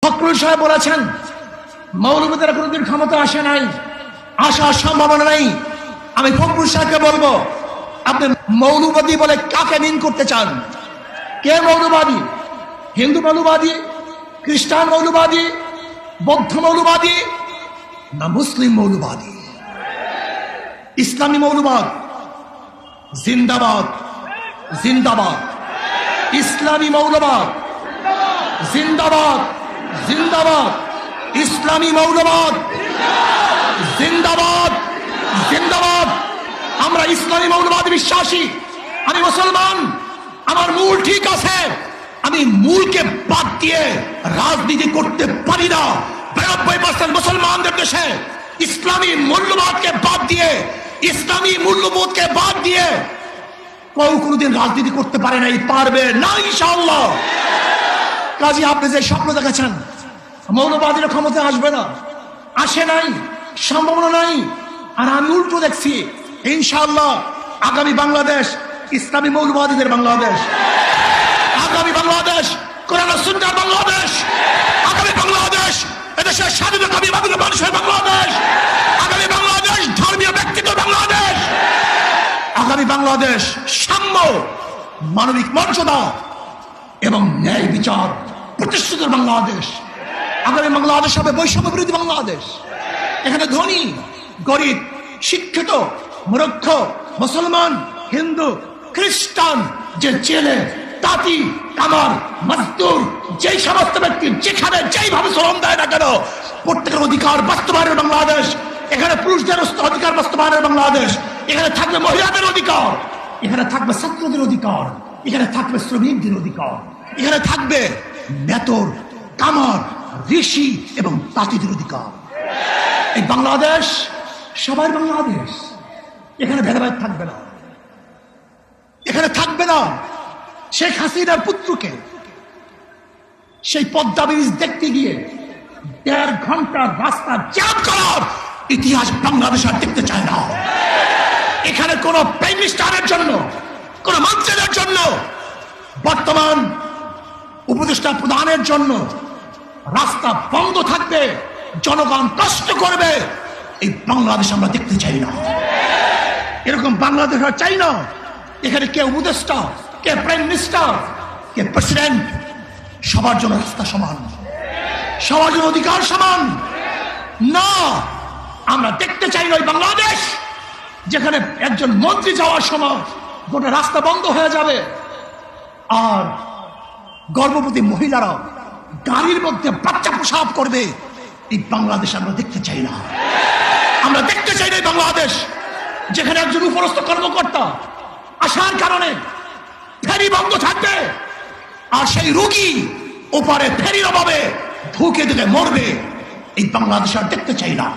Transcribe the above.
ফখরুল সাহেব বলেছেন মৌলবাদীরা কোনোদিন ক্ষমতা আসে নাই, আসার সম্ভাবনা নাই। আমি ফখরুল সাহেবকে বলবো, আপনি মৌলবাদী বলে কাকে মিন করতে চান? কে মৌলবাদী? হিন্দু মৌলবাদী, খ্রিস্টান মৌলবাদী, বৌদ্ধ মৌলবাদী, না মুসলিম মৌলবাদী? ইসলামী মৌলবাদ জিন্দাবাদ, জিন্দাবাদ। ইসলামী মৌলবাদ জিন্দাবাদ, জিন্দাবাদ। ইসলামী মৌলবাদ জিন্দাবাদ, জিন্দাবাদ। আমরা ইসলামী মৌলবাদ বিশ্বাসী। আমি মুসলমান, আমার মূল ঠিক আছে। আমি মূলকে বাদ দিয়ে রাজনীতি করতে পারি না। 92% মুসলমানদের দেশে ইসলামী মূল্যবোধকে বাদ দিয়ে, ইসলামী মূল্যবোধকে বাদ দিয়ে কেউ কোনোদিন রাজনীতি করতে পারে নাই, পারবে না ইনশাআল্লাহ। কাজী আপনি যে স্বপ্ন দেখেছেন মৌলবাদীরা ক্ষমতা আসবে না, আসে নাই, সম্ভাবনা নাই। আর আমি উল্টো দেখছি, ইনশাআল্লাহ আগামী বাংলাদেশ ইসলামী মৌলবাদীদের বাংলাদেশ, আগামী বাংলাদেশ কোরআন ও সুন্নাহর বাংলাদেশ, আগামী বাংলাদেশ এদেশের স্বাধীনতাবাদী মানুষের বাংলাদেশ, আগামী বাংলাদেশ ধর্মীয় ব্যক্তিত্ব বাংলাদেশ, আগামী বাংলাদেশ সাম্য, মানবিক মর্যাদা এবং ন্যায় বিচার প্রতিষ্ঠিত বাংলাদেশ। আগামী বাংলাদেশ হবে বৈষম্য বিরোধী বাংলাদেশ। এখানে ধনী গরিব, শিক্ষিত মূর্খ, মুসলমান, হিন্দু, খ্রিস্টান, যে জেলে, তাঁতি, কামার, মজদুর, যেই সমস্ত ব্যক্তি যেখানে যেইভাবে শ্রম দেয় না কেন, প্রত্যেকের অধিকার বাস্তবায়নের বাংলাদেশ। এখানে পুরুষদের অধিকার বাস্তবায়নের বাংলাদেশ। এখানে থাকবে মহিলাদের অধিকার, এখানে থাকবে ছাত্রদের অধিকার, এখানে থাকবে শ্রমিকদের অধিকার, এখানে থাকবে নেতর, কামার, ঋষি এবং তাঁতিদের অধিকার। এই বাংলাদেশ সবার বাংলাদেশ। এখানে ভেদাভেদ থাকবে না, এখানে থাকবে না শেখ হাসিনার পুত্রকে সেই পদ্মা ব্রিজ দেখতে গিয়ে 1.5 ঘন্টার রাস্তা জ্যাম করার ইতিহাস বাংলাদেশ আর দেখতে চায় না। এখানে কোন প্রাইম মিনিস্টারের জন্য, কোন মন্ত্রীদের জন্য, বর্তমান উপদেষ্টা প্রধানের জন্য রাস্তা বন্ধ থাকবে, জনগণ কষ্ট করবে, এই বাংলাদেশ আমরা দেখতে চাই না। এরকম বাংলাদেশ আর চাই না। এখানে কে উপদেষ্টা, কে প্রাইম মিনিস্টার, কে প্রেসিডেন্ট, সবার জন্য রাস্তা সমান, সবার জন্য অধিকার সমান না। আমরা দেখতে চাই না ওই বাংলাদেশ যেখানে একজন মন্ত্রী যাওয়ার সময় গোটা রাস্তা বন্ধ হয়ে যাবে, আর গর্ভবতী মহিলারা গাড়ির মধ্যে বাচ্চা প্রসব করবে। এই বাংলাদেশ আমরা দেখতে চাই না। আমরা দেখতে চাই না বাংলাদেশ যেখানে একজন উপরস্থ কর্মকর্তা আসার কারণে ফেরি বন্ধ থাকবে, আর সেই রোগী ওপারে ফেরির অভাবে ঢুকে দিলে মরবে। এই বাংলাদেশ আর দেখতে চাই না।